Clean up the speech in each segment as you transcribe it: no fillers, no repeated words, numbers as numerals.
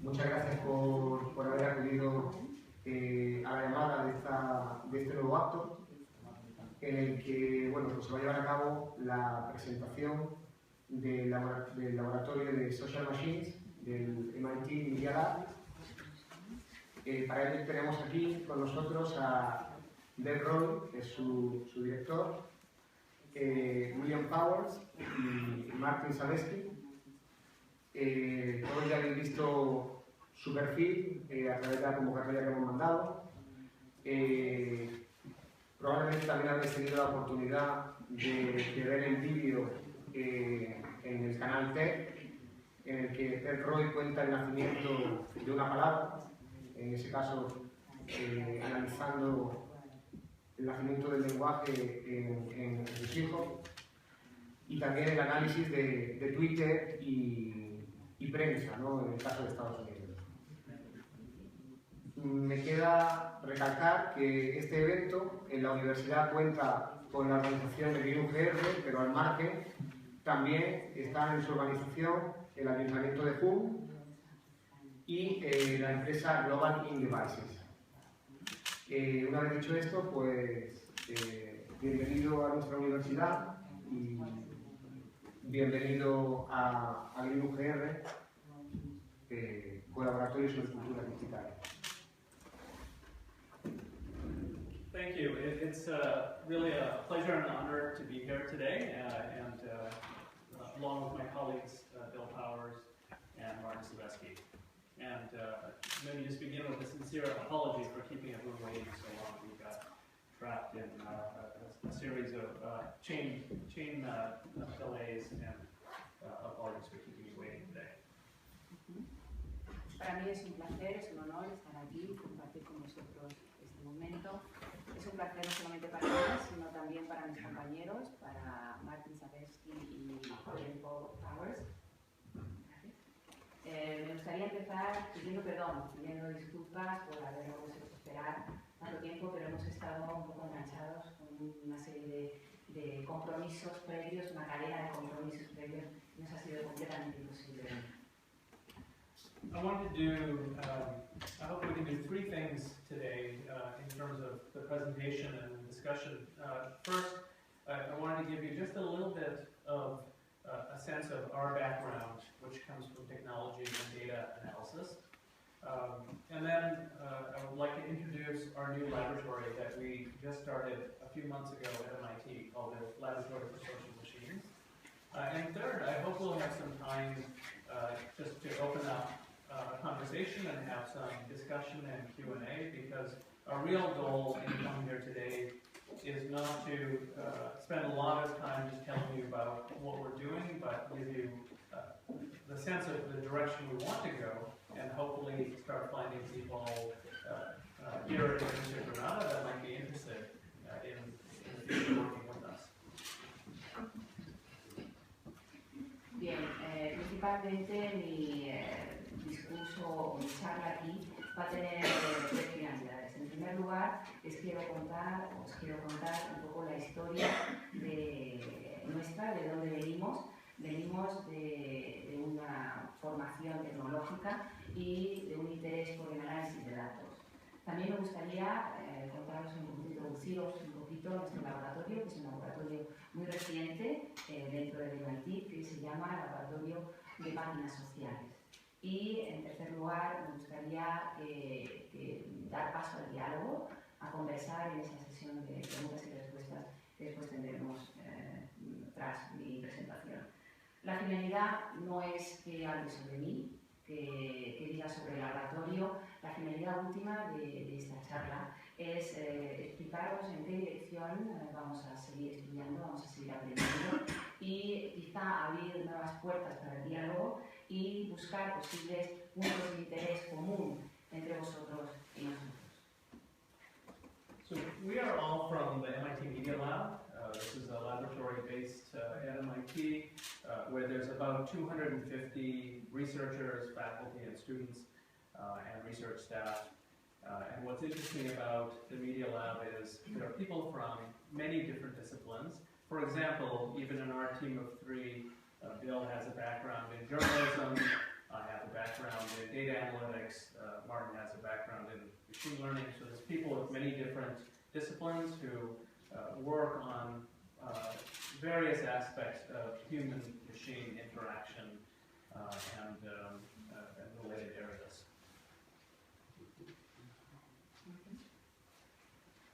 Muchas gracias por haber acudido a la llamada de este nuevo acto, en el que pues se va a llevar a cabo la presentación del laboratorio de Social Machines del MIT Media Lab. Para ello tenemos aquí con nosotros a Dave Roy, que es su director, William Powers y Martin Zaleski. Todos ya habéis visto su perfil a través de la convocatoria que hemos mandado. Probablemente también habéis tenido la oportunidad de ver el vídeo en el canal TED, en el que Dave Roy cuenta el nacimiento de una palabra, en ese caso analizando el nacimiento del lenguaje en sus hijos, y también el análisis de Twitter y prensa, ¿no?, en el caso de Estados Unidos. Me queda recalcar que este evento en la universidad cuenta con la organización de GrinUGR, pero al margen también están en su organización el Ayuntamiento de Hull y la empresa Global In Devices. Una vez dicho esto, pues bienvenido a nuestra universidad y bienvenido a GrinUGR, Colaboratorio sobre Cultura Digital. Thank you. It's really a pleasure and an honor to be here today, along with my colleagues Bill Powers and Martin Zaleski. And let me just begin with a sincere apology for keeping everyone waiting so long. We got trapped in a series of chain delays, and apologies for keeping you waiting today. Para mí es un placer, es un honor estar aquí, compartir con vosotros este momento. Es un placer no solamente para mí, sino también para mis compañeros, para Martin Zaleski y Bill Powers. Me gustaría empezar pidiendo perdón, pidiendo disculpas por habernos hecho esperar tanto tiempo, pero hemos estado un poco enganchados con una serie de compromisos previos, una cadena de compromisos previos, y nos ha sido completamente imposible. I wanted to do, I hope we can do three things today in terms of the presentation and the discussion. First, I wanted to give you just a little bit of a sense of our background, which comes from technology and data analysis. And then I would like to introduce our new laboratory that we just started a few months ago at MIT called the Laboratory for Social Machines. And third, I hope we'll have some time just to open up a conversation and have some discussion and Q&A, because our real goal in coming here today is not to spend a lot of time just telling you about what we're doing, but give you the sense of the direction we want to go, and hopefully start finding people here in Granada that might be interested in the future working with us. Bien, principalmente mi discurso o mi charla aquí va a tener tres finalidades. En primer lugar, os quiero contar un poco la historia nuestra, de dónde venimos. Venimos de una formación tecnológica y de un interés por el análisis de datos. También me gustaría contaros introduciros un poquito nuestro laboratorio, que es un laboratorio muy reciente dentro del MIT, que se llama Laboratorio de Máquinas Sociales. Y en tercer lugar, me gustaría dar paso al diálogo, a conversar en esa sesión de preguntas y respuestas que después tendremos tras mi presentación. La finalidad no es que hable sobre mí, que diga sobre el laboratorio. La finalidad última de esta charla es explicaros en qué dirección vamos a seguir estudiando, vamos a seguir aprendiendo, y quizá abrir nuevas puertas para el diálogo y buscar posibles puntos de interés común entre vosotros y nosotros. So we are all from the MIT Media Lab. This is a laboratory based at MIT where there's about 250 researchers, faculty and students, and research staff. And what's interesting about the Media Lab is there are people from many different disciplines. For example, even in our team of three, Bill has a background in journalism, I have a background in data analytics. Martin has a background in machine learning, so there's people with many different disciplines who work on various aspects of human-machine interaction and related areas.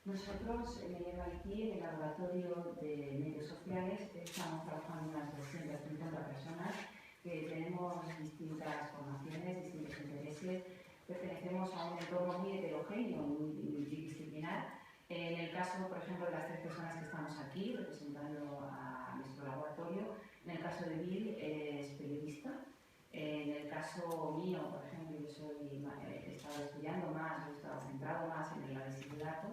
Nosotros en el MIT, en el laboratorio de medios sociales, estamos trabajando unas 250 personas que tenemos distintas formaciones, distintos intereses, pertenecemos a un entorno muy heterogéneo, muy multidisciplinar. En el caso, por ejemplo, de las 3 personas que estamos aquí representando a nuestro laboratorio, en el caso de Bill es periodista. En el caso mío, por ejemplo, yo he estado estudiando más, he estado centrado más en el análisis de datos.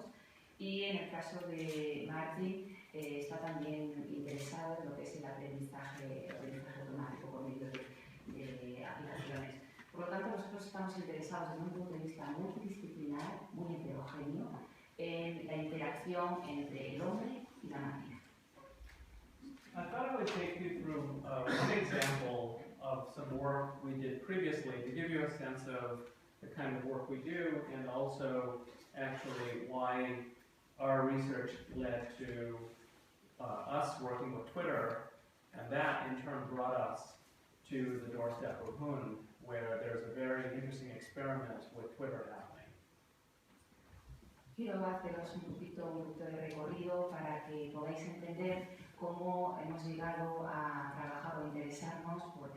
Y en el caso de Martin, está también interesado en lo que es el aprendizaje automático por medio de aplicaciones. Por lo tanto, nosotros estamos interesados desde un punto de vista multidisciplinar, muy heterogéneo, en la interacción entre el hombre y la máquina. I thought I would take you through one example of some work we did previously to give you a sense of the kind of work we do and also actually why our research led to us working with Twitter, and that in turn brought us to the doorstep of Hoon, where there's a very interesting experiment with Twitter happening. Quiero haceros un poquito de recorrido para que podáis entender cómo hemos llegado a trabajar o interesarnos por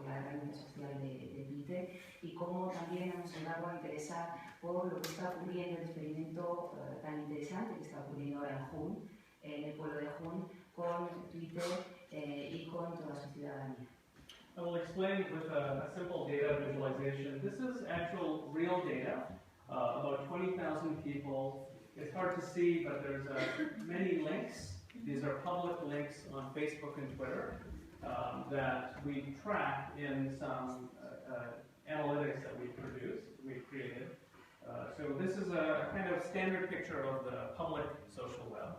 la herramienta social de Twitter y cómo también hemos llegado a interesar por lo que está ocurriendo, el experimento tan interesante que está ocurriendo ahora en Hoon, en el pueblo de Hoon, con Twitter y con toda su ciudadanía. I will explain with a simple data visualization. This is actual real data, about 20,000 people. It's hard to see, but there's many links. These are public links on Facebook and Twitter that we track in some analytics that we've created. So this is a kind of standard picture of the public social web.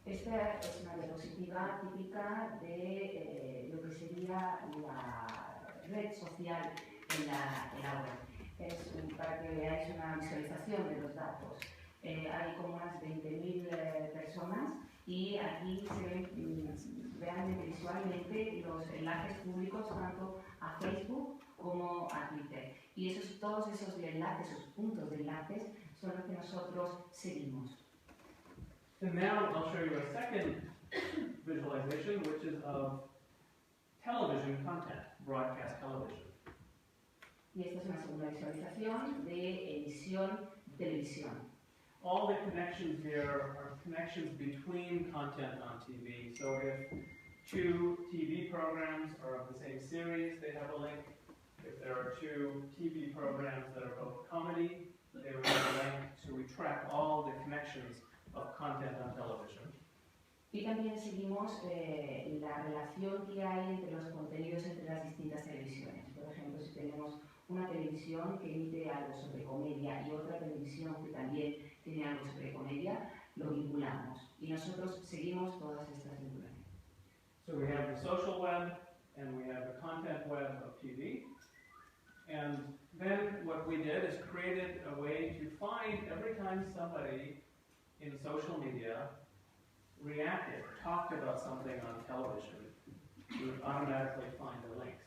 Esta es una diapositiva típica de lo que sería la red social en la web. Es para que veáis una visualización de los datos. Hay como unas 20.000 personas y aquí se ven realmente visualmente los enlaces públicos tanto a Facebook como a Twitter. Y todos esos enlaces, esos puntos de enlaces, son los que nosotros seguimos. And now I'll show you a second visualization, which is of television content, broadcast television. Y esta es una segunda visualización de emisión televisión. All the connections here are connections between content on TV. So if 2 TV programs are of the same series, they have a link. If there are 2 TV programs that are both comedy, they would have a link. So we track all the connections of content on television. Y también seguimos la relación que hay entre los contenidos entre las distintas televisiones. Por ejemplo, si tenemos una televisión que emite algo sobre comedia y otra televisión que también tiene algo sobre comedia, lo vinculamos. Y nosotros seguimos todas estas vinculaciones. So we have the social web and we have the content web of TV. And then what we did is created a way to find every time somebody in social media reacted, talked about something on television, we would automatically find the links.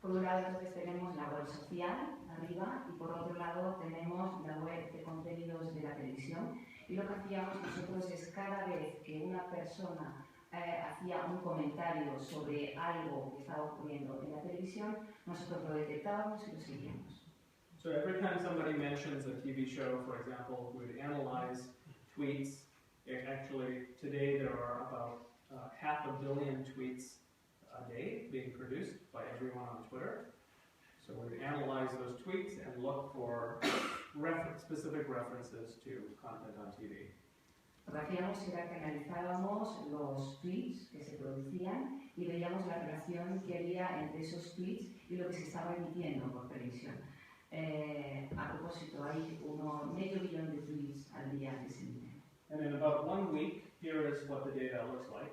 Por un lado entonces tenemos la web social arriba y por otro lado tenemos la web de contenidos de la televisión y lo que hacíamos nosotros es cada vez que una persona hacía un comentario sobre algo que estaba ocurriendo en la televisión, nosotros lo detectábamos y lo seguíamos. So every time somebody mentions a TV show, for example, we would analyze tweets. Actually, today there are about 500 million tweets a day being produced by everyone on Twitter. So we would analyze those tweets and look for specific references to content on TV. Lo que hacíamos era que analizábamos los tweets que se producían y veíamos la relación que había entre esos tweets y lo que se estaba emitiendo por televisión. A propósito, hay medio billón de tweets al día que se emiten. And in about 1 week, here is what the data looks like.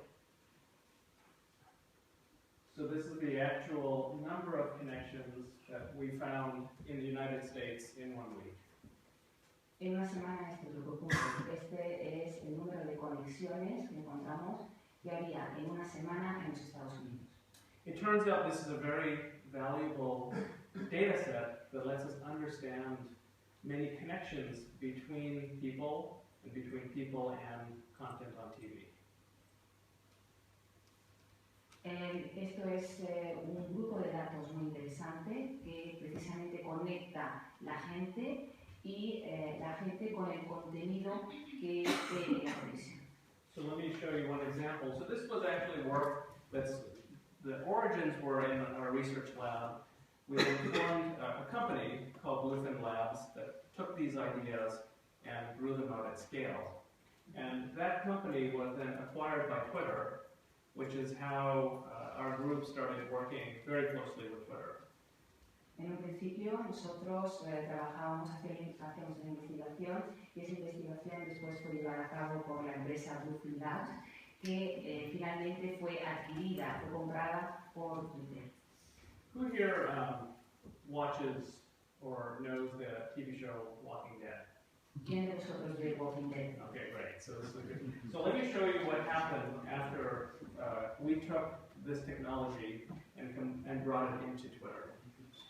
So this is the actual number of connections that we found in the United States in 1 week. En una semana esto es lo que ocurre. Este es el número de conexiones que encontramos que había en una semana en los Estados Unidos. It turns out this is a very valuable data set that lets us understand many connections between people and content on TV. Esto es un grupo de datos muy interesante que precisamente conecta la gente y la gente con el contenido que ve la televisión. So let me show you one example. So this was actually work the origins were in our research lab. We formed a company called Bluefin Labs that took these ideas and grew them out at scale. And that company was then acquired by Twitter, which is how our group started working very closely with Twitter. En un principio nosotros trabajábamos, hacíamos una investigación y esa investigación después fue llevada a cabo por la empresa Bluefin Labs, que finalmente fue adquirida, fue comprada por Twitter. Who here watches or knows the TV show Walking Dead? ¿Quién de vosotros ve Walking Dead? Okay, great. So this is good. So let me show you what happened after we took this technology and brought it into Twitter.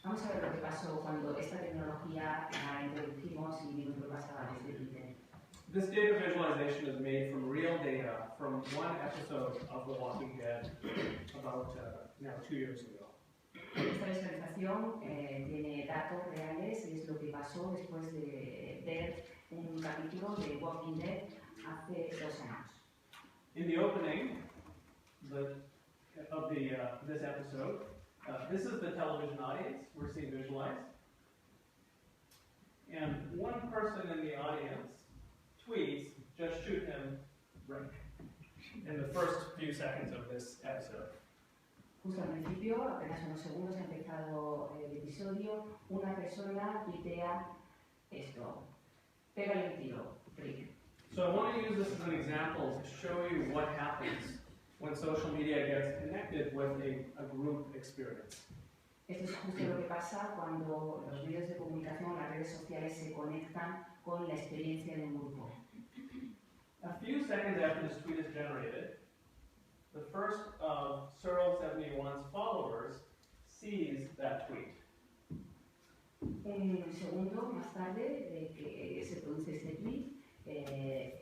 Vamos a ver lo que pasó cuando esta tecnología la introducimos y vimos lo que pasaba desde Twitter. This data visualization is made from real data from one episode of The Walking Dead about now 2 years ago. Esta visualización tiene datos reales y es lo que pasó después de ver un capítulo de Walking Dead hace 2 años. In the opening of this episode, this is the television audience we're seeing visualized. And one person in the audience tweets, "Just shoot him," right, in the first few seconds of this episode. Justo al principio, apenas unos segundos ha empezado el episodio, una persona tuitea esto: pégale un tiro, Rick. So I want to use this as an example to show you what happens when social media gets connected with a group experience. Esto es justo lo que pasa cuando los medios de comunicación, las redes sociales se conectan con la experiencia de un grupo. A few seconds after this tweet is generated, the first of Searle71's followers sees that tweet. Un segundo más tarde de que se produce este tweet,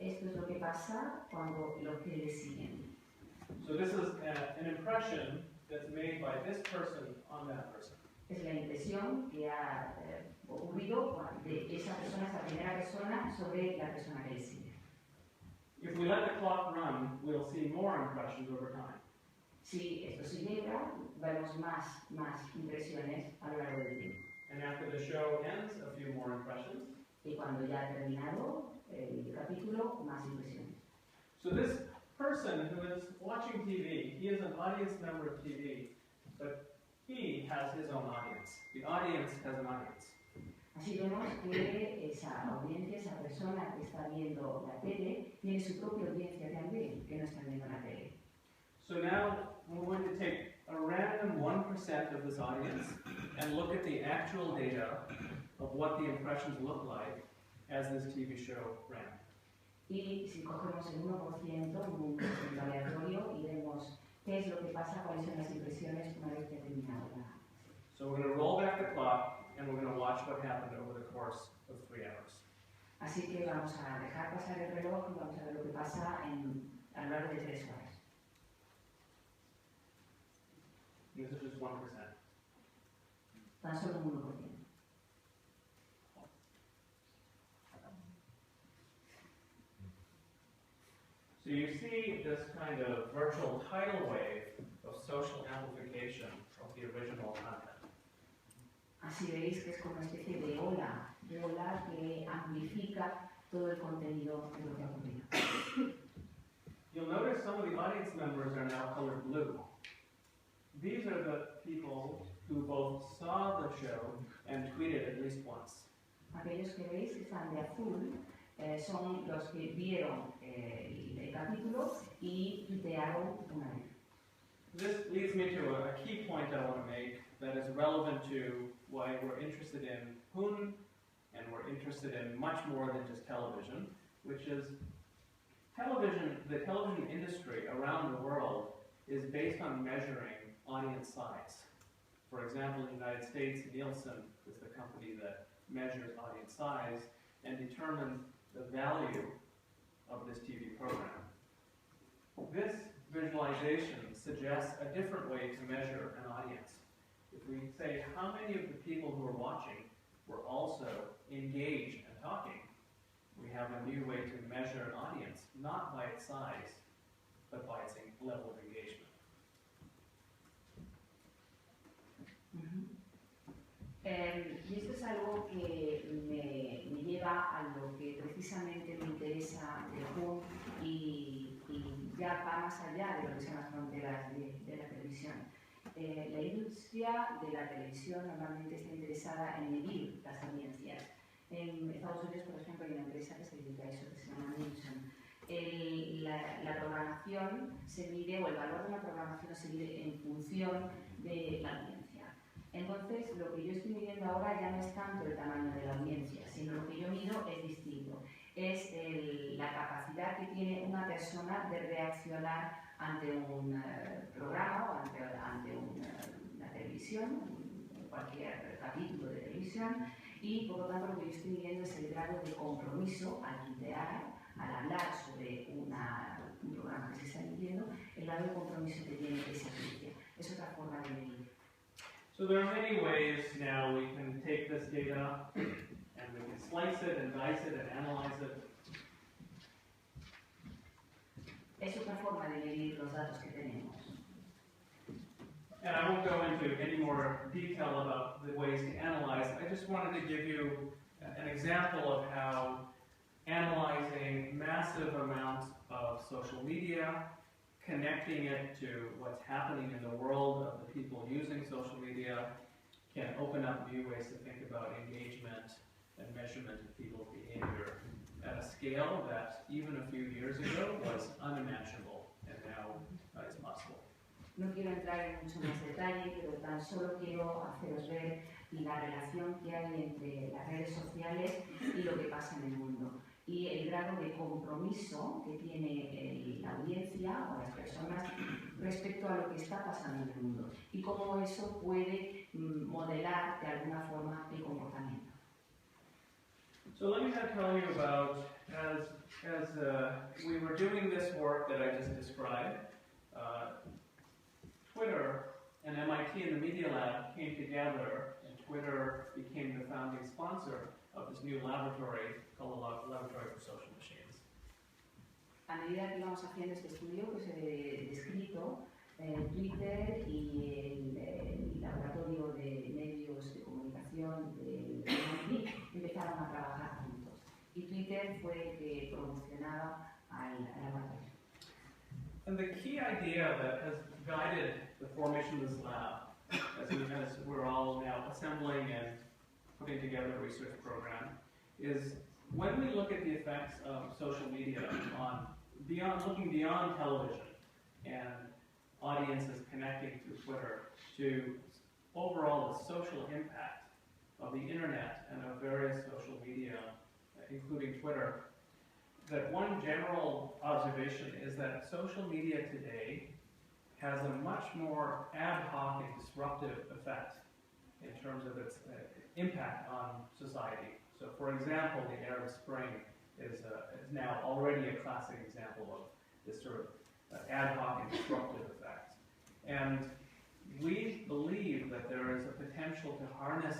esto es lo que pasa cuando los que le siguen. So this is an impression that's made by this person on that person. Es la impresión que ha ocurrido de esa persona, esa primera persona, sobre la persona que le sigue. If we let the clock run, we'll see more impressions over time. Si esto siguiera, vemos más impresiones a lo largo del tiempo. And after the show ends, a few more impressions. Y cuando ya ha terminado el capítulo, más impresiones. So this person who is watching TV, he is an audience member of TV, but he has his own audience. The audience has an audience. Así vemos que esa audiencia, esa persona que está viendo la tele, tiene su propia audiencia también, que no está viendo la tele. So now we're going to take a random 1% of this audience and look at the actual data of what the impressions look like as this TV show ran. Y si cogemos el 1%, un porcentaje aleatorio, y vemos qué es lo que pasa, cuáles son las impresiones una vez que ha terminado la. So we're going to roll back the clock and we're going to watch what happened over the course of 3 hours. Así que vamos a dejar pasar el reloj y vamos a ver lo que pasa a lo largo de 3 horas. This is just 1%. Tan solo un 1%. So you see this kind of virtual tidal wave of social amplification of the original content. Así veis que es como una especie de ola que amplifica todo el contenido de lo que ha ocurrido. You'll notice some of the audience members are now colored blue. These are the people who both saw the show and tweeted at least once. Aquellos que veis que están de azul son los que vieron el capítulo y tuitearon una vez. this leads me to a key point I want to make that is relevant to why we're interested in Hun, and we're interested in much more than just television, which is television. The television industry around the world is based on measuring audience size. For example, in the United States, Nielsen is the company that measures audience size and determines the value of this TV program. This visualization suggests a different way to measure an audience. If we say how many of the people who are watching were also engaged and talking, we have a new way to measure an audience, not by its size, but by its level of engagement. Y esto es algo que me lleva a lo que precisamente me interesa de Hun y ya va más allá de lo que son las fronteras de la televisión. La industria de la televisión normalmente está interesada en medir las audiencias. En Estados Unidos, por ejemplo, hay una empresa que se dedica a eso, que se llama Nielsen. La programación se mide, o el valor de una programación se mide en función de la audiencia. Entonces, lo que yo estoy midiendo ahora ya no es tanto el tamaño de la audiencia, sino lo que yo mido es distinto. Es la capacidad que tiene una persona de reaccionar ante un programa o ante una televisión, cualquier capítulo de televisión, y por lo tanto lo que yo estoy midiendo es el grado de compromiso al tuitear, al hablar sobre un programa que se está emitiendo, el grado de compromiso que tiene esa audiencia. Es otra forma de medir. So there are many ways now we can take this data and we can slice it and dice it and analyze it. Es otra forma de medir los datos que tenemos. And I won't go into any more detail about the ways to analyze. I just wanted to give you an example of how analyzing massive amounts of social media, connecting it to what's happening in the world of the people using social media, can open up new ways to think about engagement and measurement of people's behavior at a scale that even a few years ago was unimaginable, and now it's possible. No quiero entrar en mucho más detalle, pero tan solo quiero haceros ver la relación que hay entre las redes sociales y lo que pasa en el mundo. Y el grado de compromiso que tiene la audiencia o las personas respecto a lo que está pasando en el mundo y cómo eso puede modelar de alguna forma el comportamiento. So let me now tell you about, as we were doing this work that I just described, Twitter and MIT and the Media Lab came together, and Twitter became the founding sponsor of this new laboratory called the Laboratory for Social Machines. A medida que íbamos haciendo este estudio que os he descrito, Twitter y el laboratorio de medios de comunicación del MIT empezaron a trabajar juntos. Y Twitter fue el que promocionaba al laboratorio. And the key idea that has guided the formation of this lab, as we're all now assembling and putting together a research program, is when we look at the effects of social media on looking beyond television and audiences connecting through Twitter to overall the social impact of the internet and of various social media, including Twitter, that one general observation is that social media today has a much more ad hoc and disruptive effect in terms of its impact on society. So, for example, the Arab Spring is now already a classic example of this sort of ad hoc and disruptive effect. And we believe that there is a potential to harness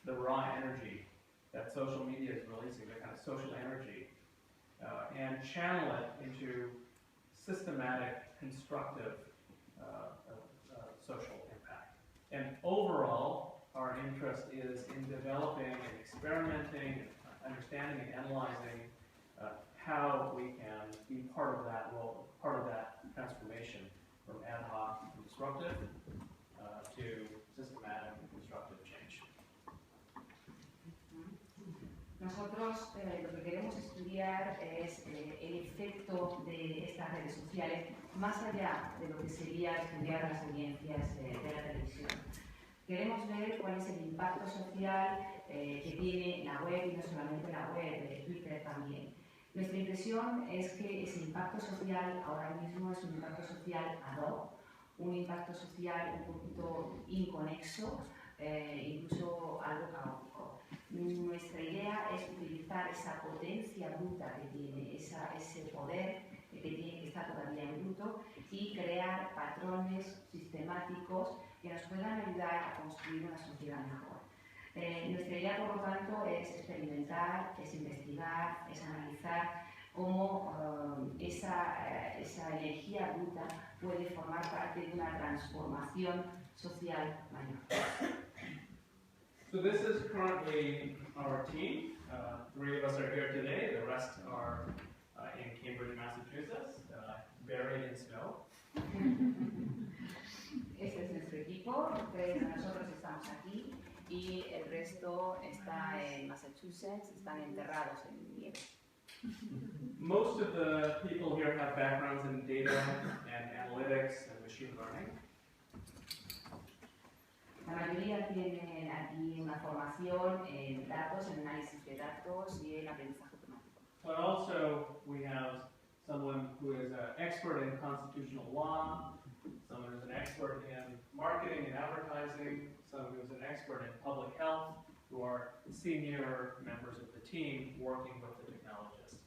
the raw energy that social media is releasing, the kind of social energy, and channel it into systematic, constructive social impact. And overall, our interest is in developing and experimenting, and understanding and analyzing how we can be part of that role, part of that transformation from ad hoc and disruptive to systematic and constructive change. Nosotros lo que queremos estudiar estudiar es el efecto de estas redes sociales más allá de lo que sería estudiar las audiencias de la televisión. Queremos ver cuál es el impacto social que tiene la web y no solamente la web, Twitter también. Nuestra impresión es que ese impacto social ahora mismo es un impacto social ad hoc, un impacto social un poquito inconexo, incluso algo caótico. Nuestra idea es utilizar esa potencia bruta que tiene, ese poder que tiene, que está todavía en bruto, y crear patrones sistemáticos que nos puedan ayudar a construir una sociedad mejor. Nuestra idea, por lo tanto, es experimentar, es investigar, es analizar cómo esa energía bruta puede formar parte de una transformación social mayor. So this is currently our team. 3 of us are here today. The rest are in Cambridge, Massachusetts, buried in snow. Este es nuestro equipo. 3 de nosotros estamos aquí y el resto está en Massachusetts, están enterrados en nieve. Most of the people here have backgrounds in data and analytics and machine learning. La mayoría tienen aquí una formación en datos, en análisis de datos y en aprendizaje automático. But also we have someone who is an expert in constitutional law, someone who's an expert in marketing and advertising, someone who's an expert in public health, who are senior members of the team working with the technologists.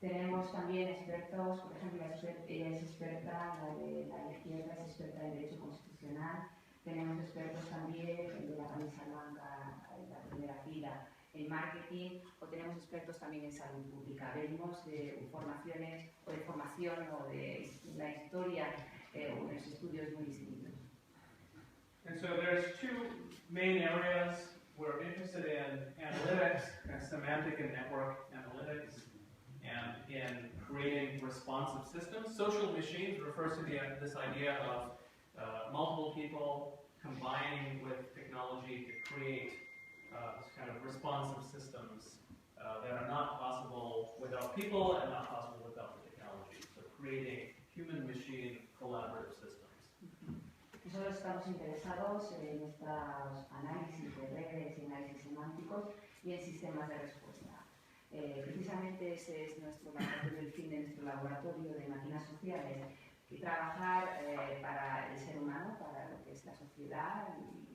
Tenemos también expertos, por ejemplo, ella es experta, la de la izquierda es experta en Derecho Constitucional. Tenemos expertos también de la camisa blanca, en la primera fila, en marketing, o tenemos expertos también en salud pública. Venimos de formaciones, o de formación, o de la historia, o de los estudios muy distintos. And so there's 2 main areas. We're interested in analytics, and semantic and network analytics, and in creating responsive systems. Social machines refers to this idea of multiple people combining with technology to create this kind of responsive systems that are not possible without people and not possible without the technology. So creating human-machine collaborative systems. Nosotros estamos interesados en estos análisis de redes y análisis semánticos y en sistemas de respuesta. Precisamente ese es nuestro laboratorio, el fin de nuestro laboratorio de máquinas sociales, y trabajar para el ser humano, para lo que es la sociedad,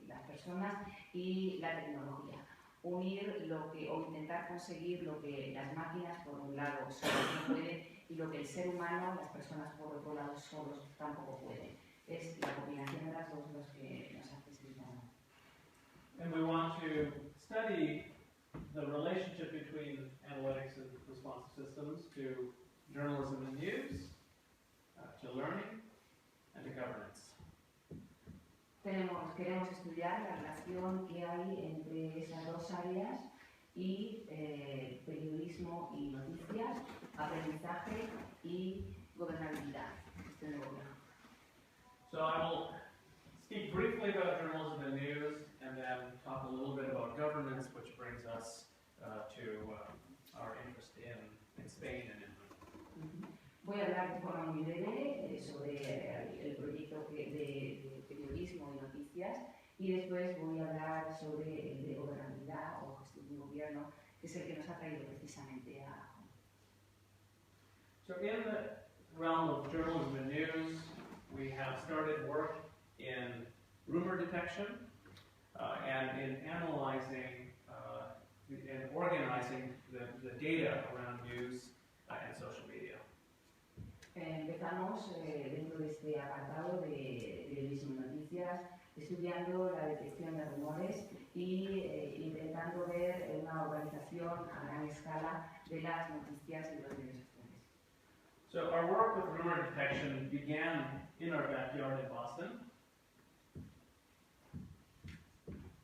las personas y la tecnología. Unir o intentar conseguir lo que las máquinas por un lado solos no pueden y lo que el ser humano, las personas por otro lado solos tampoco pueden. Es la combinación de las dos los que nos hace ser humanos. And we want to study the relationship between analytics and responsive systems to journalism and news, to learning, and to governance. Queremos estudiar la relación que hay entre esas dos áreas y periodismo y noticias, aprendizaje y gobernabilidad, gestión de gobierno. So I will speak briefly about journalism and news, and then talk a little bit about governance, which brings us to our interest in Spain and Italy. Voy a hablar de forma muy breve sobre el proyecto de periodismo y noticias, y después voy a hablar sobre el de gobernabilidad o gestión de gobierno, que es el que nos ha traído precisamente a... So in the realm of journalism and news, we have started work in rumor detection and in analyzing and organizing the data around news and social media. Empezamos dentro de este apartado de periodismo y noticias estudiando la detección de rumores y intentando ver una organización a gran escala de las noticias y los medios sociales. So our work with rumor detection began in our backyard in Boston.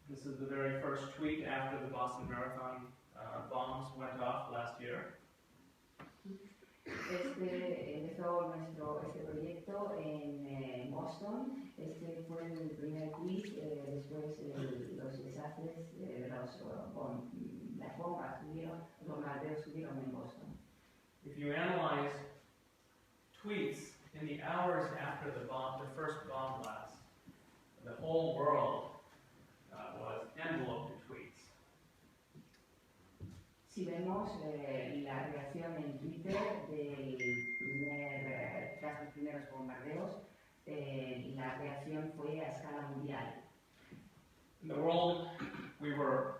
This is the very first tweet after the Boston Marathon bombs went off last year. Empezó este proyecto en Boston. Este fue el primer tweet después de los desastres, las bombas tuvieron, los bombardeos you analyze tweets in the hours after the first bomb blast, the whole world was enveloped in tweets. Si vemos la reacción en Twitter tras los primeros bombardeos, la reacción fue a escala mundial. In the world, we were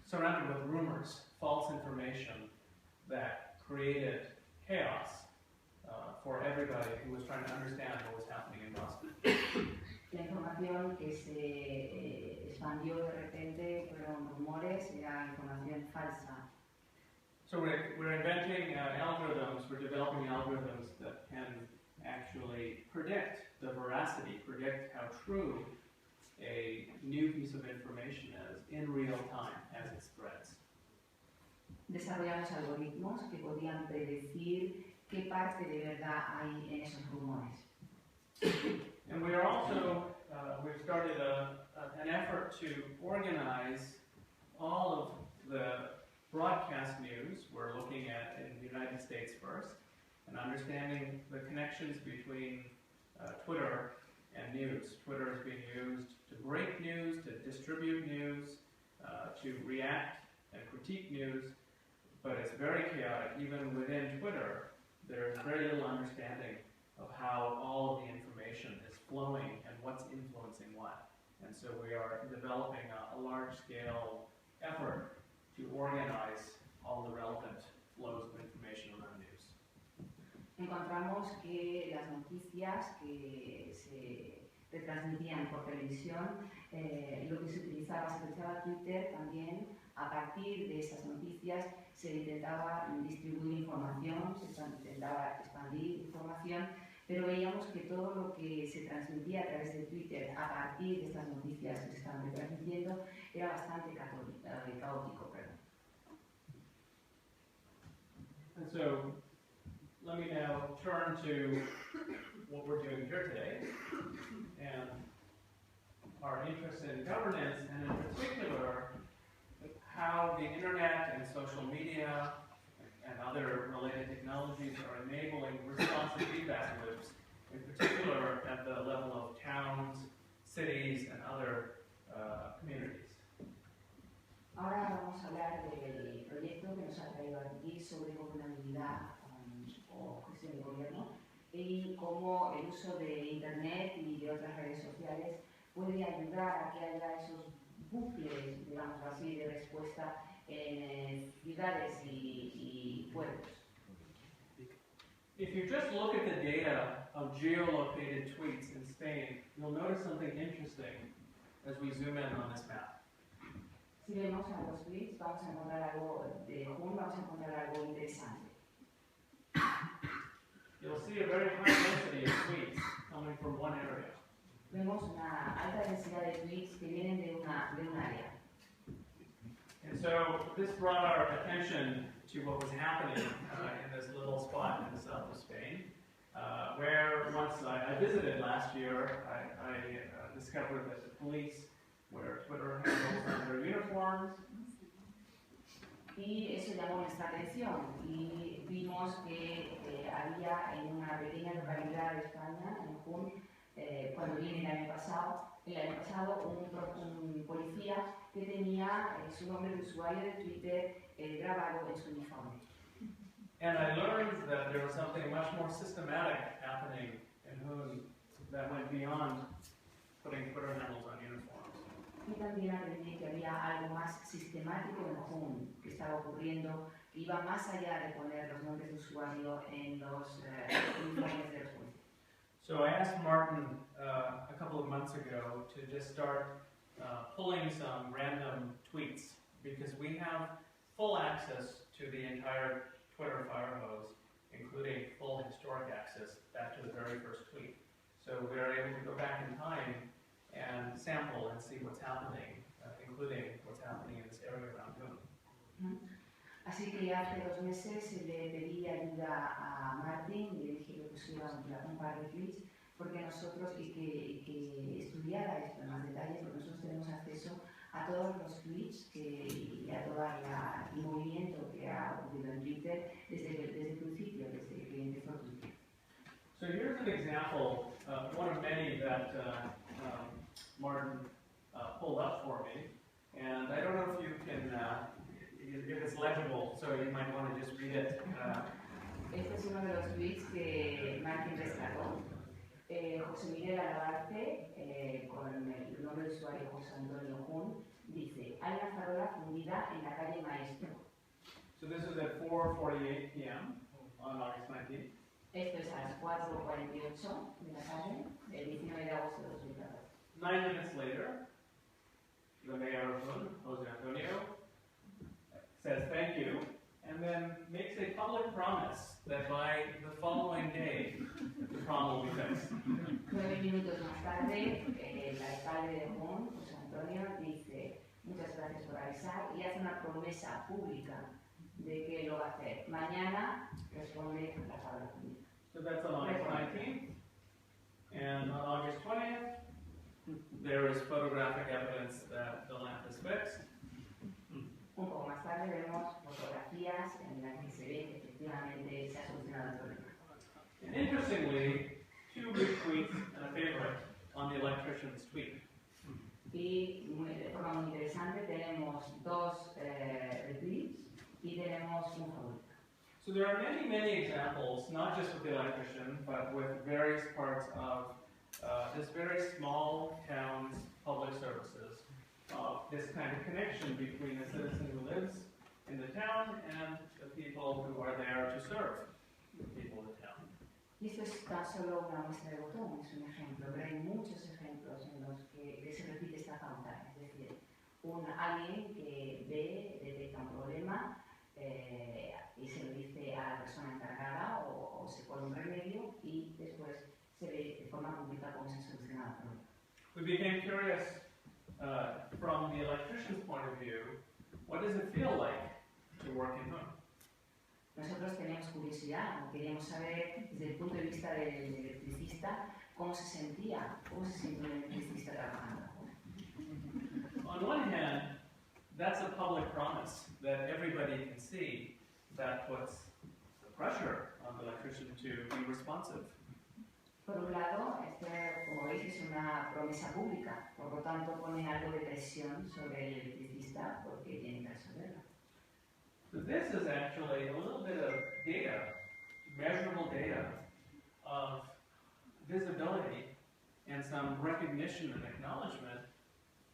surrounded with rumors, false information that created chaos for everybody who was trying to understand what was happening in Boston. La información que se expandió de repente fueron rumores, era información falsa. So we're inventing algorithms, we're developing algorithms that can actually predict the veracity, predict how true a new piece of information is in real time as it spreads. Desarrollamos algoritmos que podían predecir qué parte de verdad hay en esos rumores. And we are also, we've started an effort to organize all of the broadcast news we're looking at in the United States first, and understanding the connections between Twitter and news. Twitter is being used to break news, to distribute news, to react and critique news, but it's very chaotic. Even within Twitter, there's very little understanding of how all of the information is flowing and what's influencing what. And so we are developing a large-scale effort to organize all the relevant flows of information around news. Encontramos que las noticias que se retransmitían por televisión, lo que se utilizaba Twitter también, a partir de esas noticias se intentaba distribuir información, se intentaba expandir información, pero veíamos que todo lo que se transmitía a través de Twitter a partir de estas noticias que se estaban retransmitiendo era bastante caótico. And so, let me now turn to what we're doing here today, and our interest in governance, and in particular, how the internet and social media and other related technologies are enabling responsive feedback loops, in particular at the level of towns, cities, and other communities. Ahora vamos a hablar del proyecto que nos ha traído aquí sobre gobernabilidad o gestión de gobierno y cómo el uso de Internet y de otras redes sociales puede ayudar a que haya esos bucles, digamos así, de respuesta en ciudades y pueblos. If you just look at the data of geolocated tweets in Spain, you'll notice something interesting as we zoom in on this map. Si vemos a los tweets, vamos a encontrar algo vamos a encontrar algo interesante. You'll see a very high density of tweets coming from one area. Vemos una alta densidad de tweets que vienen de un área. And so this brought our attention to what was happening in this little spot in the south of Spain, where once I visited last year, I discovered that the police wear Twitter handles on their uniforms. Y eso llamó nuestra atención y vimos que había en una pequeña localidad de España, en Jun, cuando vine el año pasado, un policía que tenía su nombre de usuario de Twitter grabado en su uniforme. And I learned that there was something much more systematic happening in Jun that went beyond putting Twitter handles on uniforms. Y también aprendí que había algo más sistemático en Jun que estaba ocurriendo, que iba más allá de poner los nombres de usuario en los uniformes de los policías. So I asked Martin a couple of months ago to just start pulling some random tweets, because we have full access to the entire Twitter fire hose, including full historic access back to the very first tweet. So we are able to go back in time and sample and see what's happening, including what's happening in this area around Jun. Así que hace 2 meses le pedí ayuda a Martin y le dije que pusiera un par de tweets porque nosotros, y que estudiara esto en más detalle, porque nosotros tenemos acceso a todos los tweets que y a todo el movimiento que ha ocurrido en Twitter desde el principio, desde que empezó Twitter. So here's an example, one of many that Martin pulled up for me, and I don't know if you can, if it's legible, so you might want to just read it. Este es uno de los tweets que Martin rescató. José Miguel Alabarte, con el nombre de usuario José Antonio Jun, dice: hay una farola fundida en la calle Maestro. So this is at 4:48 p.m. on August 19th. Esto es a las 4:48 de la tarde, el 19 de agosto de 2014. 9 minutes later, the mayor of Jun, Jose Antonio, says thank you, and then makes a public promise that by the following day, the problem will be fixed. 9 minutos más tarde, el alcalde de Jun, José Antonio, dice: muchas gracias por avisar, y hace una promesa pública de que lo va a hacer. Mañana responde la farola fundida. So that's on August 19th, and on August 20th, there is photographic evidence that the lamp is fixed. Un poco más tarde vemos fotografías en las que se ve que efectivamente se ha solucionado el problema. And interestingly, 2 retweets and a favorite on the electrician's tweet. Y de forma muy interesante tenemos 2 retweets y tenemos un favorito. So there are many, many examples, not just with the electrician, but with various parts of this very small town's public services. This kind of connection between the citizen who lives in the town and the people who are there to serve the people of the town. Y esto es tan solo una muestra de botón, es un ejemplo, pero hay muchos ejemplos en los que se repite esta pauta, es decir, alguien que detecta un problema y se lo dice a la persona encargada o se pone un remedio y después se ve de forma pública cómo se ha solucionado el problema. We became curious from the electrician's point of view, what does it feel like to work in home? Nosotros teníamos curiosidad, queríamos saber desde el punto de vista del electricista cómo se sentía, cómo se siente un electricista trabajando. On one hand, that's a public promise that everybody can see. That puts the pressure on the electrician to be responsive. Por un lado, como veis, es una promesa pública, por lo tanto pone algo de presión sobre el electricista porque tiene que resolverlo. So this is actually a little bit of data, measurable data, of visibility and some recognition and acknowledgement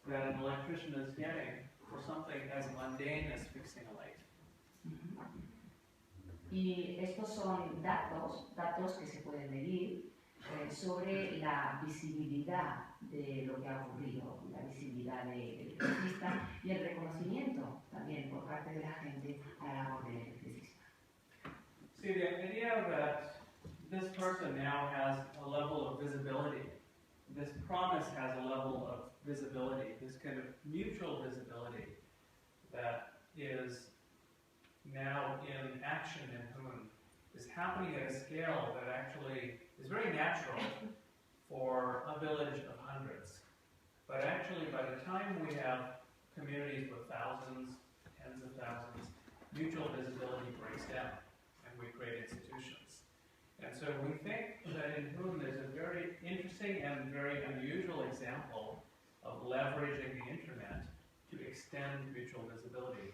that an electrician is getting for something as mundane as fixing a light. Y estos son datos que se pueden medir sobre la visibilidad de lo que ha ocurrido, la visibilidad del electricista y el reconocimiento también por parte de la gente a la labor del electricista. See, the idea that this person now has a level of visibility, this promise has a level of visibility, this kind of mutual visibility that is now in action in whom is happening at a scale that actually is very natural for a village of hundreds. But actually, by the time we have communities with thousands, tens of thousands, mutual visibility breaks down and we create institutions. And so we think that in whom there's a very interesting and very unusual example of leveraging the internet to extend mutual visibility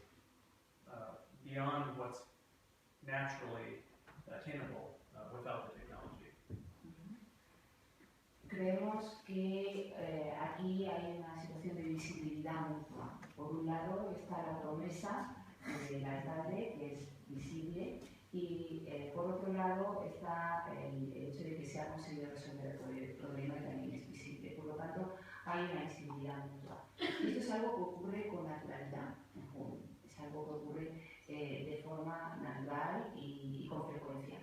beyond what's naturally attainable without the technology. Creemos que aquí hay una situación de visibilidad mutua. Por un lado está la promesa del alcalde, que es visible, y por otro lado está el hecho de que se ha conseguido resolver el problema y también es visible. Por lo tanto, hay una visibilidad mutua. Esto es algo que ocurre con naturalidad, es algo que ocurre de forma natural y con frecuencia.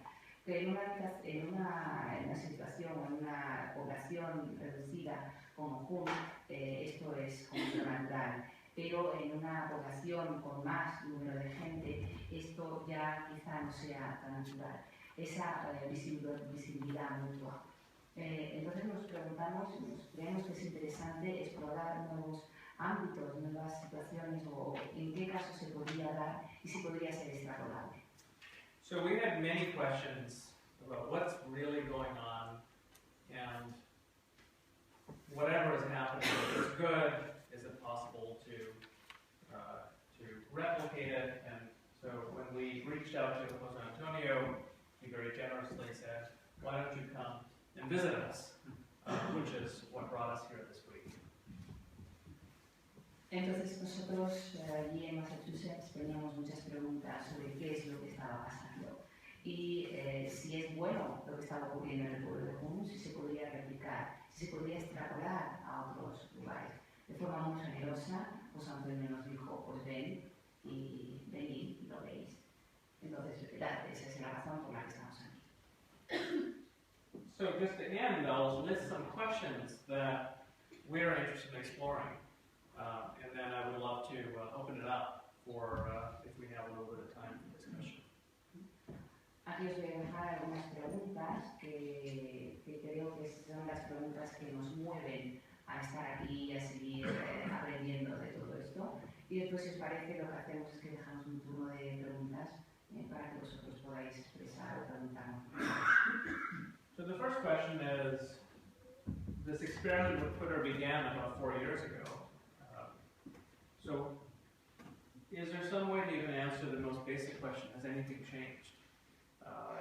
Pero en una situación, en una población reducida como Jun, esto es como natural. Pero en una población con más número de gente, esto ya quizá no sea tan natural. Esa visibilidad mutua. Entonces nos preguntamos, creemos que es interesante explorar nuevos ámbitos, nuevas situaciones o en qué caso se podría dar y si podría ser extrapolable. So we had many questions about what's really going on and whatever is happening, is it good, is it possible to replicate it? And so when we reached out to Jose Antonio, he very generously said, why don't you come and visit us, which is what brought us here this week. Entonces nosotros allí en Massachusetts teníamos muchas preguntas sobre qué es lo que estaba pasando y si es bueno lo que estaba ocurriendo en el pueblo de Hun, si se podría replicar, si se podría extrapolar a otros lugares. De forma muy generosa, José Antonio nos dijo, pues ven y venid y lo veis. Entonces esa es la razón por la que estamos aquí. So just to end, I'll list some questions that we're interested in exploring. And then I would love to open it up for if we have a little bit of time for discussion. Aquí os voy a dejar algunas preguntas que creo que son las preguntas que nos mueven a estar aquí y a seguir aprendiendo de todo esto. Y después, si os parece, lo que hacemos es que dejamos un turno de preguntas para que vosotros podáis expresar o preguntarnos. So the first question is, this experiment with Twitter began about 4 years ago. So, is there some way to even answer the most basic question, has anything changed?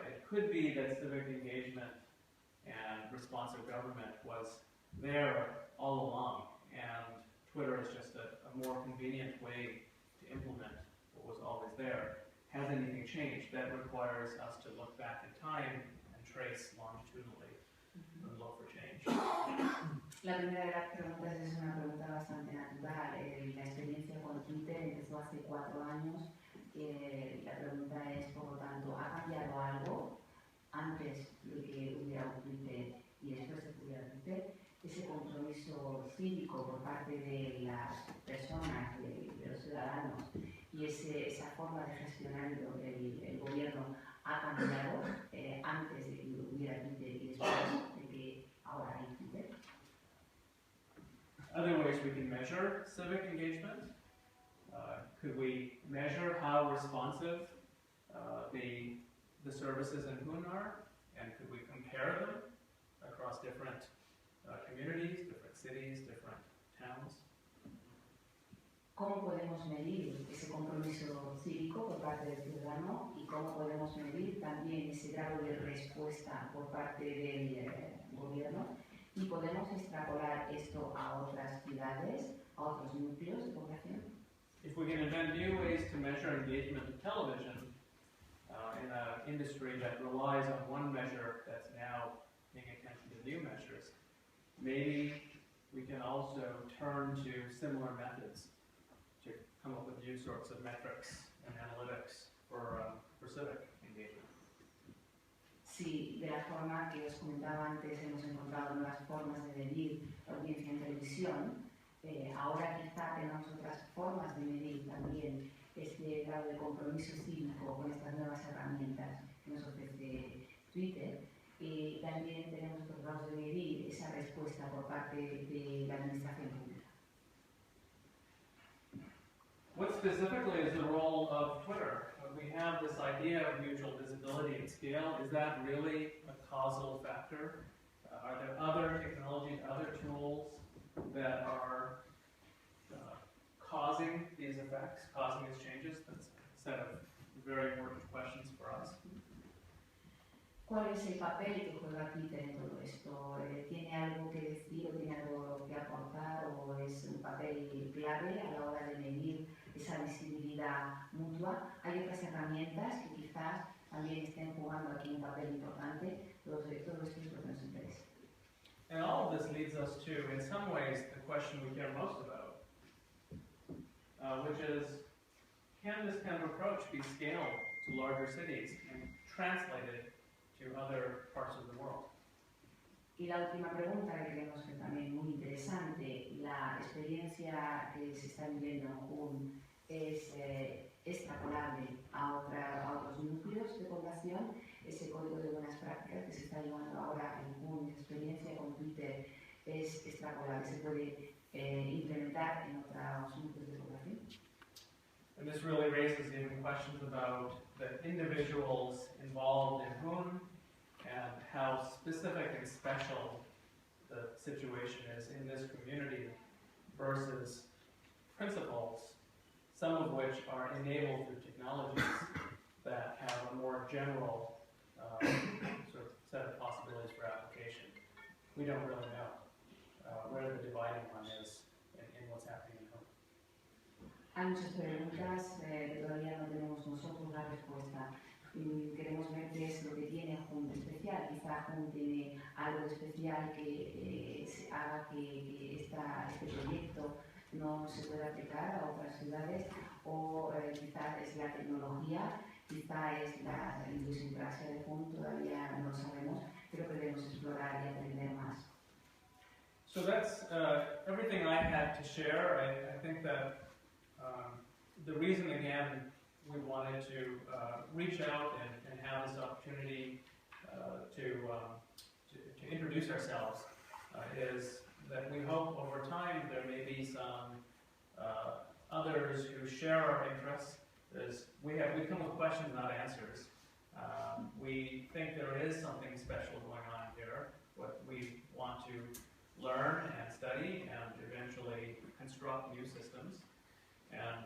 It could be that civic engagement and responsive government was there all along, and Twitter is just a more convenient way to implement what was always there. Has anything changed? That requires us to look back in time and trace longitudinally and look for change. La primera de las preguntas es una pregunta bastante natural. La experiencia con Twitter empezó hace 4 años. La pregunta es, por lo tanto, ¿ha cambiado algo antes de que hubiera un Twitter y después de que hubiera Twitter? Ese compromiso cívico por parte de las personas, de los ciudadanos, y esa forma de gestionar el gobierno ha cambiado antes de que hubiera Twitter y después de que ahora hay Twitter. Other ways we can measure civic engagement. Could we measure how responsive the services in Hun are? And could we compare them across different communities, different cities, different towns? ¿Cómo podemos medir ese compromiso cívico por parte del ciudadano y cómo podemos medir también ese grado de respuesta por parte del gobierno? ¿Y podemos extrapolar esto a otras ciudades, a otros núcleos de población? If we can invent new ways to measure engagement in television in an industry that relies on one measure that's now paying attention to new measures, maybe we can also turn to similar methods to come up with new sorts of metrics and analytics for civic engagement. Si de la forma que os comentaba antes hemos encontrado nuevas formas de medir la audiencia en televisión, ahora quizá tengamos otras formas de medir también este grado de compromiso cívico con estas nuevas herramientas que nos ofrece Twitter. También tenemos otros grados de medir esa respuesta por parte de la administración pública. What specifically is the role of Twitter? We have this idea of mutual visibility and scale. Is that really a causal factor? Are there other technologies, other tools that are causing these effects, causing these changes? That's a set of very important questions for us. ¿Cuál es el papel que juega Twitter en todo esto? ¿Tiene algo que decir o tiene algo que aportar o es un papel clave a la hora de medir esa visibilidad mutua? Hay otras herramientas que quizás también estén jugando aquí un papel importante. Todo esto es lo que nos interesa. And all of this leads us to, in some ways, the question we care most about, which is, can this kind of approach be scaled to larger cities and translated to other parts of the world? Y la última pregunta que creemos que también muy interesante, la experiencia que se está viviendo en Hun es extrapolable a otros núcleos de población. Ese código de buenas prácticas que se está llevando ahora en Hun, esa experiencia con Twitter, es extrapolable, se puede implementar en otros grupos de población. And this really raises even questions about the individuals involved in Hun and how specific and special the situation is in this community versus principles, some of which are enabled through technologies that have a more general sort of set of possibilities for application. We don't really know where the dividing line is in what's happening in Hun. Hay muchas preguntas que todavía no tenemos nosotros la respuesta. Queremos ver qué es lo que tiene Hun de especial. Quizá Hun tiene algo de especial que haga que este proyecto no se pueda aplicar a otras ciudades, o quizá es la tecnología, quizá es la idiosincrasia de Hun, todavía no lo sabemos, pero queremos explorar y aprender más. So that's everything I had to share. I think that the reason, again, we wanted to reach out and have this opportunity to introduce ourselves is that we hope over time there may be some others who share our interests. We come with questions, not answers. We think there is something special going on here. What we want to learn and study and eventually construct new systems. And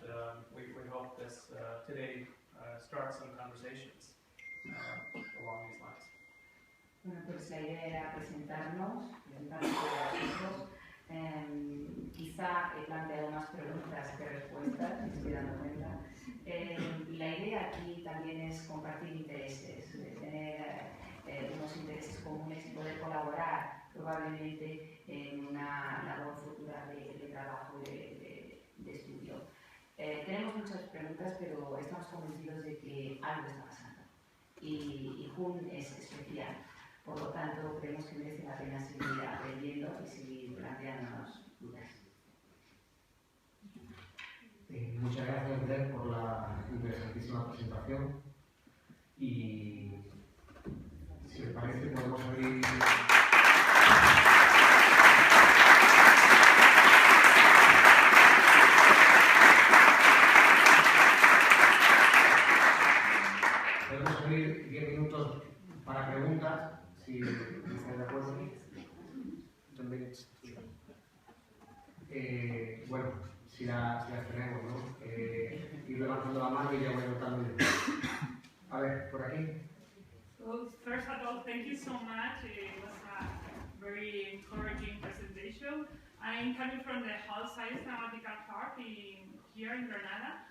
we hope this today starts some conversations along these lines. Bueno, pues la idea era presentarnos a nosotros. Quizá he planteado más preguntas que respuestas, me estoy dando cuenta. La idea aquí también es compartir intereses, tener unos intereses comunes y poder colaborar probablemente en una labor futura de trabajo y de estudio. Tenemos muchas preguntas, pero estamos convencidos de que algo está pasando y Hun es especial. Por lo tanto, creemos que merece la pena seguir aprendiendo y seguir planteándonos dudas. Muchas gracias, Andrés, por la interesantísima presentación. Y si os parece, podemos abrir... Podemos abrir 10 minutos para preguntas, si estáis de acuerdo. Bueno, si las tenemos, ¿no? Ir levantando la mano y ya voy anotando. A ver, por aquí. Well, first of all, thank you so much. It was a very encouraging presentation. I'm coming from the Health Science Analytical Park here in Granada.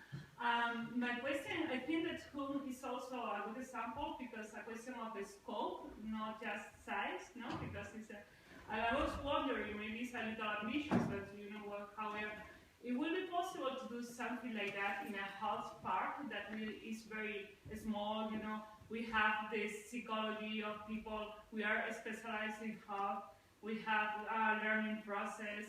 My question, I think that Hun is also a good example because a question of the scope, not just size, no? Because it's I was wondering, maybe it's a little ambitious, but you know what, however, it will be possible to do something like that in a health park that is very small, you know. We have the psychology of people, we are specialized in health, we have a learning process,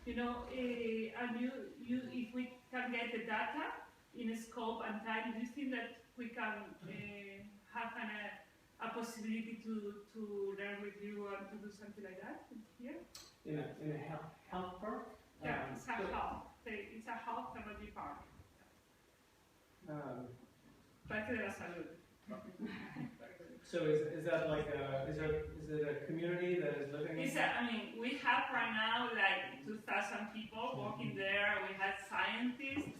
you know, and if we can get the data in a scope and time, do you think that we can have a possibility to learn with you and to do something like that here? In a health park? Yeah, it's a health. It's a health technology park. Parque de la Salud. So is that like is it a community that is living? I mean, we have right now like 2,000 people working there. We have scientists,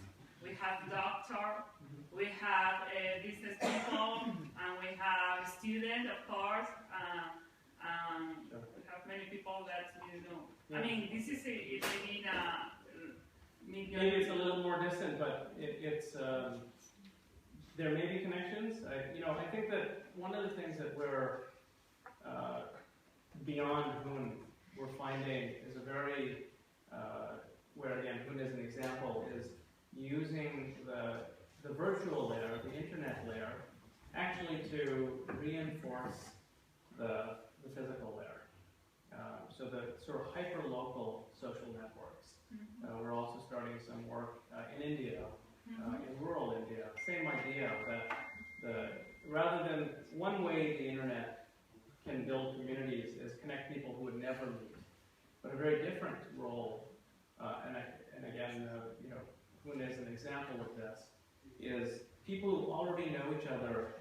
we have doctors, we have business people, and we have students, of course. We have many people that you know. Yeah. I mean, this is maybe in a medium. Maybe it's a little more distant, but it's. There may be connections. I think that one of the things that we're beyond Hun, we're finding is a very, where again Hun is an example, is using the virtual layer, the internet layer, actually to reinforce the physical layer. So the sort of hyper-local social networks. We're also starting some work in India. In rural India, same idea that rather than one way the internet can build communities is connect people who would never meet, but a very different role and again, you know, Hun is an example of this, is people who already know each other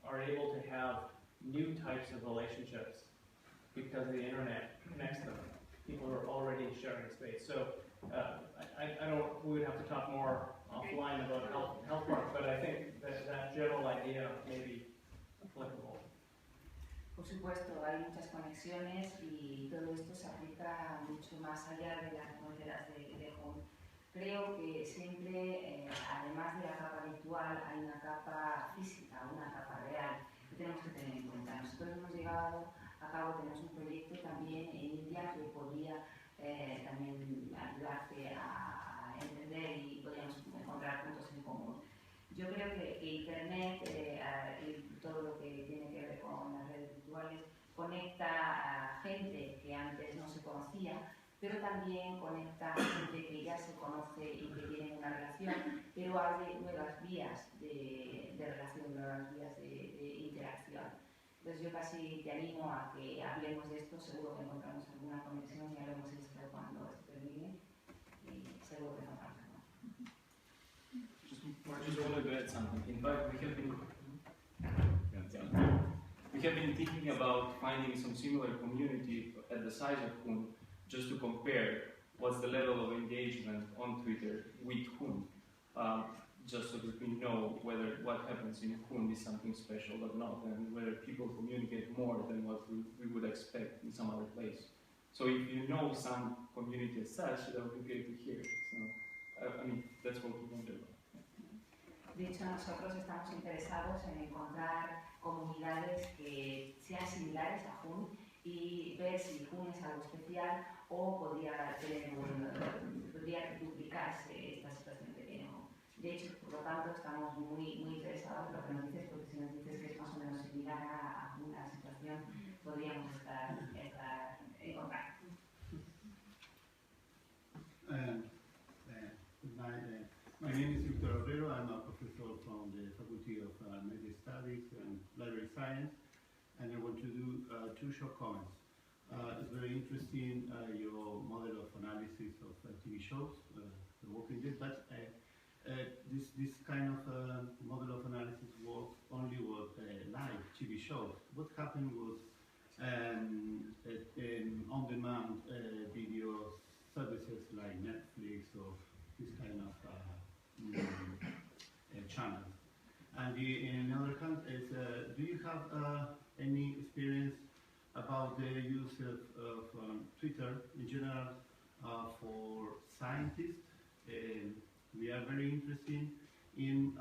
are able to have new types of relationships because the internet connects them. People are already sharing space. So we would have to talk more offline about health work, but I think that general idea may be applicable. Por supuesto, hay muchas conexiones y todo esto se aplica mucho más allá de las fronteras de Hun. Creo que siempre, además de la capa virtual, hay una capa física, una capa real, que tenemos que tener en cuenta. Nosotros hemos llevado a cabo, tenemos un proyecto también en India que podría también ayudarte a entender y podríamos encontrar puntos en común. Yo creo que Internet y todo lo que tiene que ver con las redes virtuales conecta a gente que antes no se conocía, pero también conecta a gente que ya se conoce y que tiene una relación, pero abre nuevas vías de relación, nuevas vías de interacción. Entonces yo casi te animo a que hablemos de esto, seguro que encontramos alguna conexión, ya lo hemos hecho cuando se termine, y seguro que encontramos algo. I just wanted to add something. In fact, we have been thinking about finding some similar community at the size of Hun, just to compare what's the level of engagement on Twitter with Hun, just so that we know whether what happens in Hun is something special or not, and whether people communicate more than what we would expect in some other place. So if you know some community as such, that would be great to hear. So, I mean, that's what we want to do. De hecho, nosotros estamos interesados en encontrar comunidades que sean similares a Hun y ver si Hun es algo especial o podría duplicarse esta situación que tiene Hun. De hecho, por lo tanto, estamos muy interesados en lo que nos dices, porque si nos dices que es más o menos similar a una situación, podríamos estar en contacto. My name is Victor Obrero. I'm a professor from the Faculty of Media Studies and Library Science, and I want to do two short comments. It's very interesting, your model of analysis of TV shows, The Walking Dead, but this kind of model of analysis works only with live TV shows. What happened was on-demand video services like Netflix or this kind of channels. And in other hand, do you have any experience about the use of Twitter in general for scientists? We are very interested in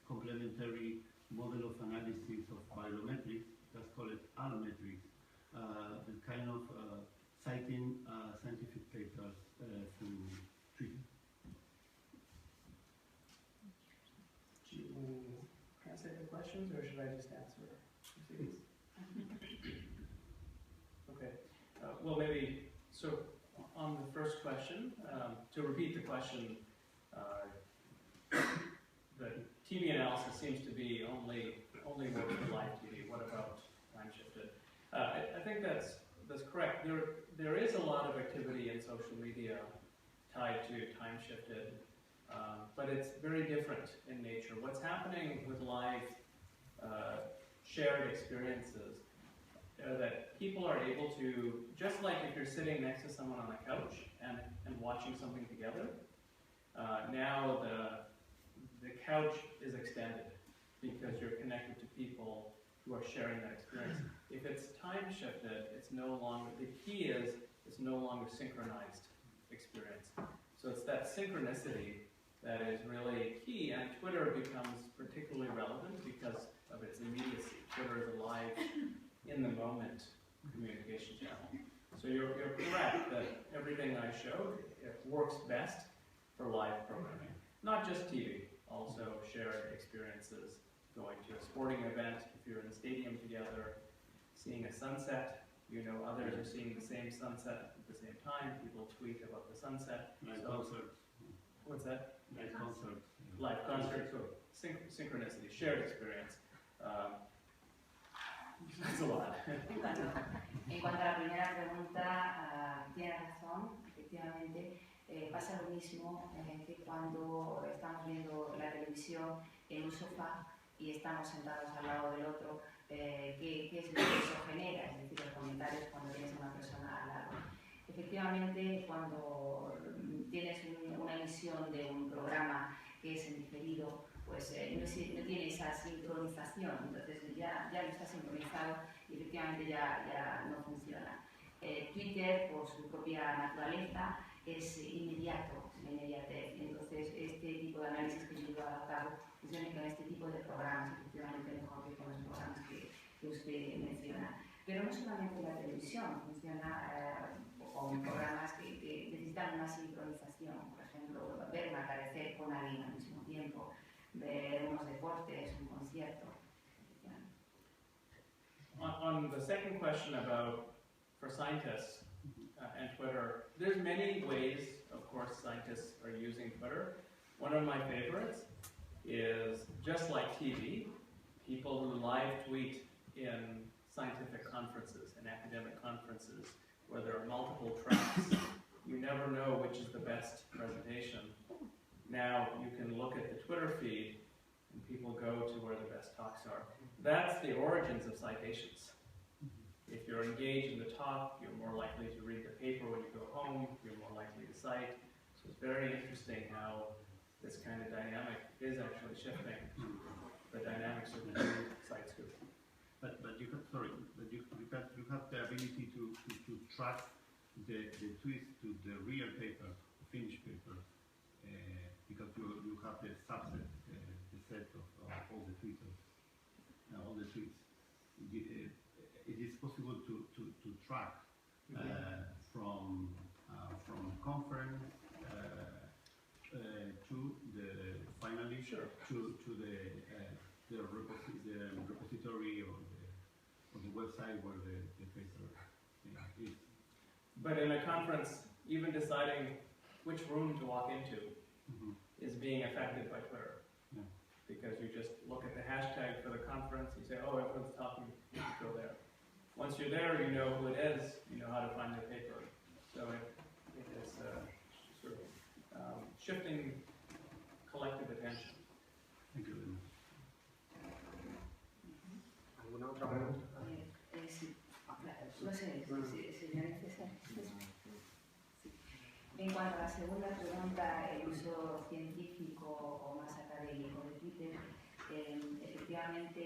complementary model of analysis of biometrics, that's called allometrics, the kind of citing scientific papers through Twitter. Do you translate the questions, or should I just answer? Okay. Well, maybe, so on the first question, to repeat the question, the TV analysis seems to be only work for live TV. What about time shifted? I think that's correct. There is a lot of activity in social media tied to time shifted, but it's very different in nature. What's happening with live shared experiences that people are able to, just like if you're sitting next to someone on a couch and watching something together, now the couch is extended because you're connected to people who are sharing that experience. If it's time shifted, it's no longer, the key is it's no longer synchronized experience. So it's that synchronicity that is really key, and Twitter becomes particularly relevant because of its immediacy. Twitter is a live, in-the-moment communication channel. So you're correct that everything I showed, it works best for live programming. Not just TV, also shared experiences, going to a sporting event, if you're in a stadium together, seeing a sunset, you know others are seeing the same sunset at the same time, people tweet about the sunset. Live So, concerts. what's that? Live concerts. Live concerts, so synchronicity, shared experience. That's a lot. En cuanto a la primera pregunta, tiene razón, efectivamente pasa lo mismo que cuando estamos viendo la televisión en un sofá y estamos sentados al lado del otro, ¿qué es lo que eso genera? Es decir, los comentarios cuando tienes a una persona al lado. Efectivamente, cuando tienes una emisión de un programa que es en diferido, pues no tiene esa sincronización, entonces ya no está sincronizado y efectivamente ya no funciona. Twitter, por su propia naturaleza, es inmediato, la inmediatez. Entonces, este tipo de análisis que yo llevo a cabo funciona con este tipo de programas, efectivamente mejor que con los programas que usted menciona. Pero no solamente la televisión, funciona con programas que necesitan una sincronización. Por ejemplo, ver un atardecer con alguien al mismo tiempo, ver unos deportes, un concierto. On the second question about for scientists and Twitter, there's many ways, of course, scientists are using Twitter. One of my favorites is, just like TV, people who live tweet in scientific conferences and academic conferences where there are multiple tracks. You never know which is the best presentation. Now you can look at the Twitter feed and people go to where the best talks are. That's the origins of citations. If you're engaged in the talk, you're more likely to read the paper when you go home, you're more likely to cite. So it's very interesting how this kind of dynamic is actually shifting the dynamics of the site scoop. But you have, sorry, but you have the ability to track the tweets to the real paper, the finished paper, because you have the subset, the set of all the tweets. It is possible to track from conference to the finally to the repository or the website where the paper is. But in a conference, even deciding which room to walk into is being affected by Twitter. Yeah. Because you just look at the hashtag for the conference, you say, oh, everyone's talking, you go there. Once you're there, you know who it is, you know how to find the paper. So it is sort of shifting collective attention. Thank you very much. ¿Alguna otra pregunta? Sí, no sé si sería necesario. En cuanto a la segunda pregunta, el uso científico o más académico de Twitter, efectivamente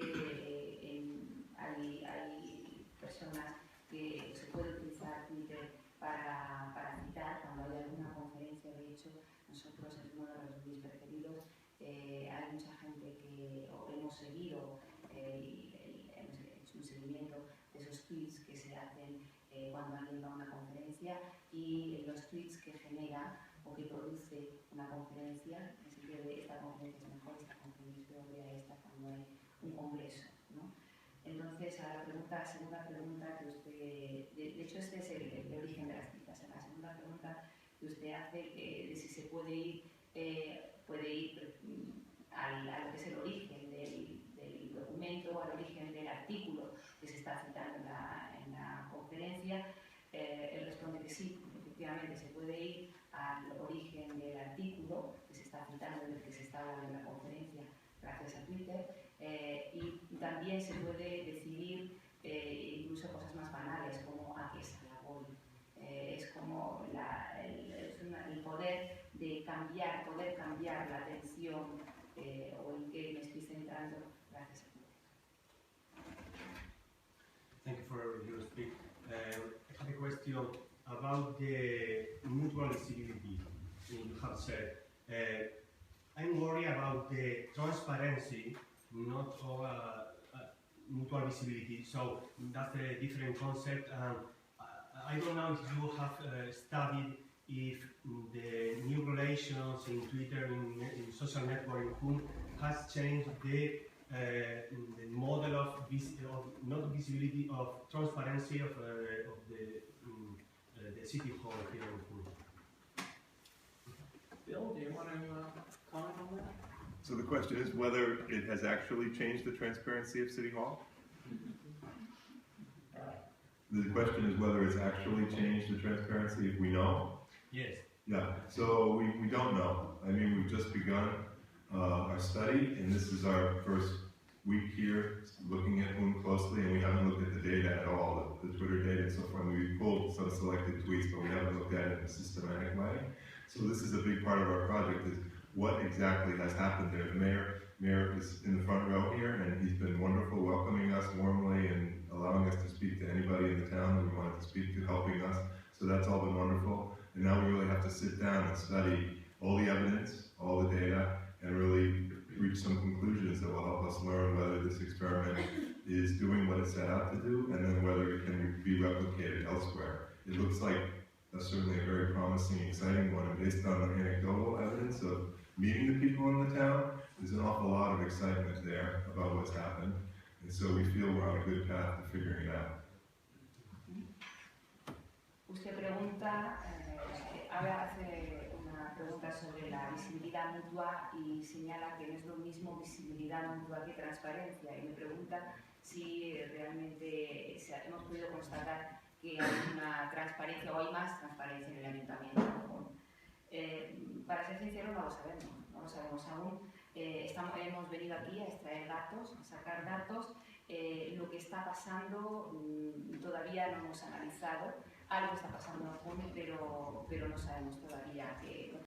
hay personas que se puede utilizar Twitter para citar cuando hay alguna conferencia. De hecho, nosotros es uno de los vídeos preferidos. Hay mucha gente que hemos seguido y hemos hecho un seguimiento de esos tweets que se hacen cuando alguien va a una conferencia y los tweets que genera o que produce una conferencia, en el sentido de esta conferencia es mejor, esta conferencia es peor, a esta cuando hay un congreso, ¿no? Entonces, a la segunda pregunta que usted, de hecho este es el origen de las citas, la segunda pregunta que usted hace de si se puede ir a lo que es el origen del documento, al origen del artículo que se está citando en la conferencia. Él responde que sí, efectivamente se puede ir al origen del artículo que se está citando, del que se está hablando en la conferencia, gracias a Twitter, y también se puede decidir incluso cosas más banales como a qué sala voy. Es como el poder de poder cambiar la atención o en qué me estoy centrando gracias a Twitter. Thank you for your speech. I have a question about the mutual visibility you have said. I'm worried about the transparency, not all mutual visibility. So that's a different concept. I don't know if you have studied if the new relations in Twitter, in social networking, has changed the model of not visibility, of transparency of the city hall here in Kuwait. Bill, do you want to comment on that? So the question is whether it has actually changed the transparency of City Hall? The question is whether it's actually changed the transparency, if we know. Yes. Yeah, so we don't know. I mean, we've just begun our study, and this is our first week here looking at Hoon closely, and we haven't looked at the data at all, the Twitter data and so far. We've pulled some selected tweets, but we haven't looked at it in a systematic way. So this is a big part of our project, is what exactly has happened there. The mayor is in the front row here, and he's been wonderful, welcoming us warmly and allowing us to speak to anybody in the town that we wanted to speak to, helping us. So that's all been wonderful. And now we really have to sit down and study all the evidence, all the data, and really reach some conclusions that will help us learn whether this experiment is doing what it set out to do, and then whether it can be replicated elsewhere. It looks like certainly a very promising, exciting one, and based on the anecdotal evidence of meeting the people in the town, there's an awful lot of excitement there about what's happened, and so we feel we're on a good path to figuring it out. Usted pregunta, ahora hace una pregunta sobre la visibilidad mutua y señala que no es lo mismo visibilidad mutua que transparencia, y me pregunta si realmente hemos podido constatar que hay una transparencia o hay más transparencia en el ayuntamiento. Para ser sincero, no lo sabemos aún. Hemos venido aquí a extraer datos, a sacar datos. Lo que está pasando todavía no hemos analizado. Algo está pasando en junio, pero no sabemos todavía qué.